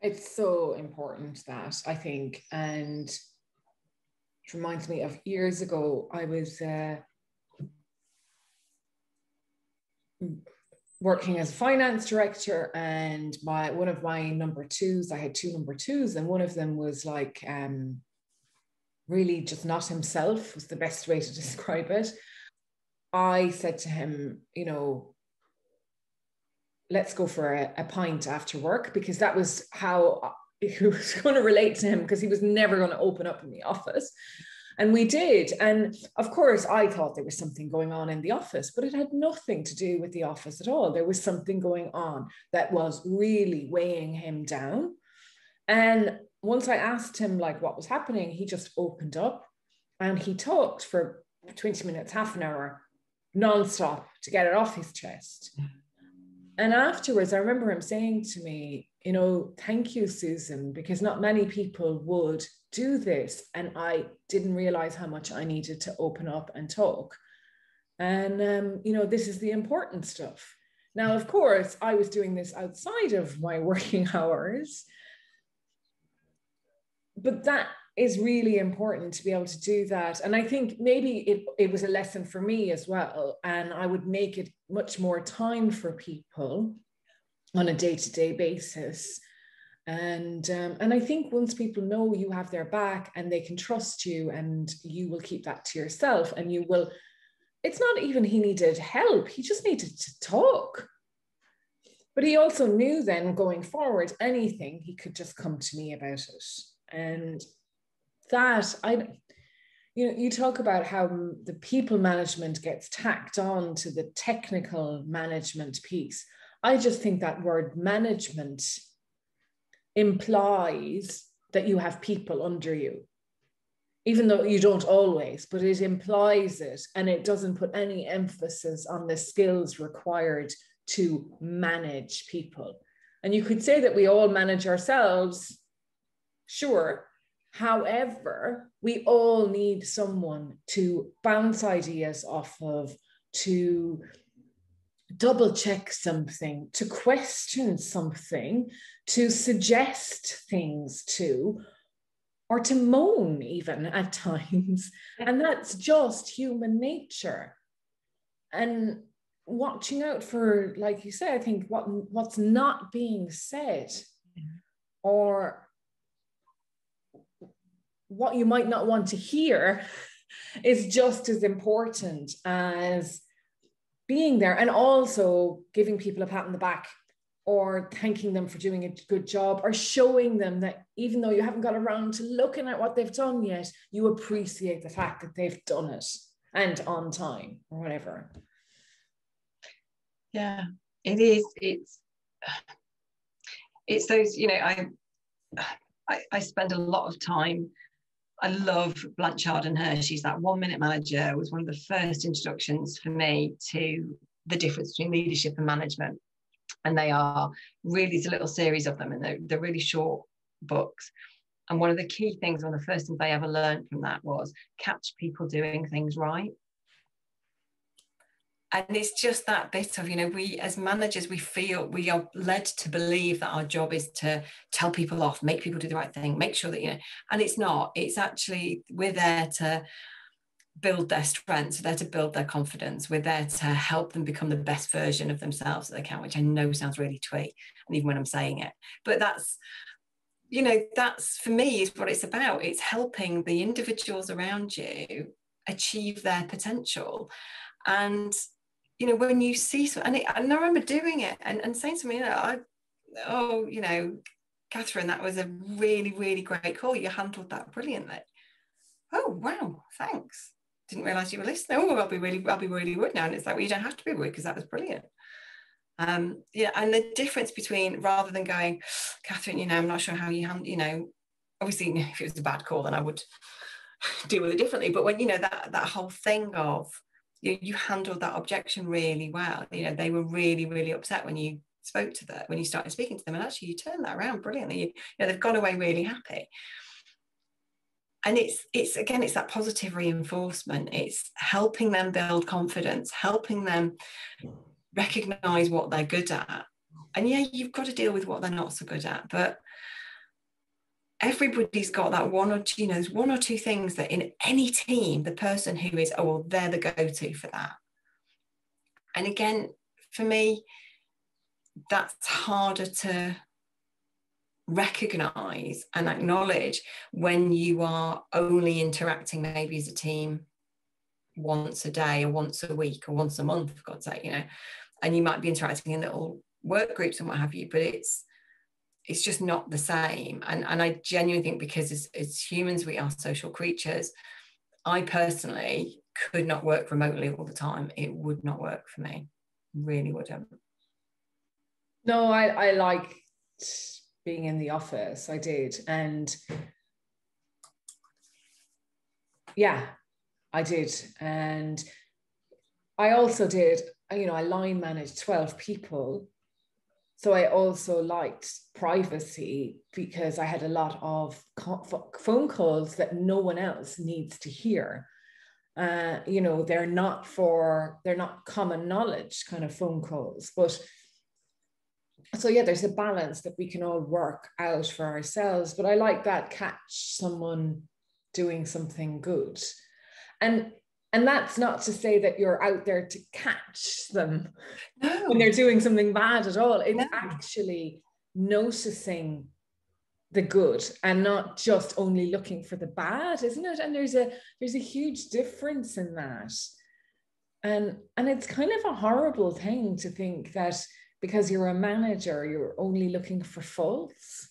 It's so important, that, I think, and it reminds me of years ago. I was working as a finance director, and one of my number twos, I had two number twos, and one of them was like really just not himself, was the best way to describe it. I said to him, let's go for a pint after work, because that was how he was going to relate to him, because he was never going to open up in the office. And we did. And of course, I thought there was something going on in the office, but it had nothing to do with the office at all. There was something going on that was really weighing him down. And once I asked him like what was happening, he just opened up and he talked for 20 minutes, half an hour, nonstop, to get it off his chest. And afterwards, I remember him saying to me, thank you, Susan, because not many people would do this. And I didn't realize how much I needed to open up and talk. And, this is the important stuff. Now, of course, I was doing this outside of my working hours, but that is really important to be able to do that. And I think maybe it was a lesson for me as well. And I would make it much more time for people on a day-to-day basis. And I think once people know you have their back and they can trust you, and you will keep that to yourself, and you will, it's not even he needed help, he just needed to talk. But he also knew then going forward, anything, he could just come to me about it. And that, you talk about how the people management gets tacked on to the technical management piece. I just think that word management implies that you have people under you, even though you don't always, but it implies it, and it doesn't put any emphasis on the skills required to manage people. And you could say that we all manage ourselves, sure. However, we all need someone to bounce ideas off of, to double check something, to question something, to suggest things to, or to moan even at times. And that's just human nature. And watching out for, like you say, I think what's not being said, or what you might not want to hear, is just as important as being there, and also giving people a pat on the back, or thanking them for doing a good job, or showing them that even though you haven't got around to looking at what they've done yet, you appreciate the fact that they've done it, and on time, or whatever. Yeah, it is. It's those, I spend a lot of time. I love Blanchard and her. She's that 1 minute manager. It was one of the first introductions for me to the difference between leadership and management. And they are really, it's a little series of them, and they're really short books. And one of the key things, one of the first things I ever learned from that was catch people doing things right. And it's just that bit of, we as managers, we are led to believe that our job is to tell people off, make people do the right thing, make sure that, and it's not. It's actually, we're there to build their strengths, we're there to build their confidence, we're there to help them become the best version of themselves that they can, which I know sounds really twee, and even when I'm saying it. But that's, that's for me is what it's about. It's helping the individuals around you achieve their potential. And when you see, and I remember doing it and saying to me, Catherine, that was a really, really great call. You handled that brilliantly. Oh, wow, thanks. Didn't realise you were listening. Oh, I'll be really rude now. And it's like, well, you don't have to be rude, because that was brilliant. And the difference between, rather than going, Catherine, I'm not sure how you handle, obviously if it was a bad call, then I would deal with it differently. But when, that whole thing of, you handled that objection really well. They were really, really upset when you spoke to them, when you started speaking to them, and actually you turned that around brilliantly. They've gone away really happy. And it's again, it's that positive reinforcement. It's helping them build confidence, helping them recognize what they're good at. And you've got to deal with what they're not so good at. But everybody's got that one or two, there's one or two things that in any team, the person who is, oh, well, they're the go-to for that. And again, for me, that's harder to recognize and acknowledge when you are only interacting maybe as a team once a day or once a week or once a month, for God's sake, and you might be interacting in little work groups and what have you, but it's just not the same. And I genuinely think, because as humans, we are social creatures. I personally could not work remotely all the time. It would not work for me. Really wouldn't. No, I liked being in the office. I did. And yeah, I did. And I also did, I line managed 12 people. So I also liked privacy, because I had a lot of phone calls that no one else needs to hear. They're not common knowledge kind of phone calls. But so yeah, there's a balance that we can all work out for ourselves. But I like that, catch someone doing something good. And that's not to say that you're out there to catch them when they're doing something bad at all. It's actually noticing the good and not just only looking for the bad, isn't it? And there's a huge difference in that. And it's kind of a horrible thing to think that because you're a manager, you're only looking for faults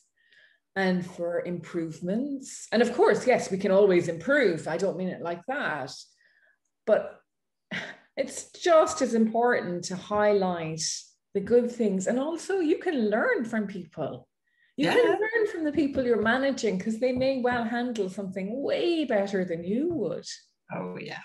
and for improvements. And of course, yes, we can always improve. I don't mean it like that. But it's just as important to highlight the good things. And also you can learn from people. You can learn from the people you're managing, because they may well handle something way better than you would. Oh, yeah.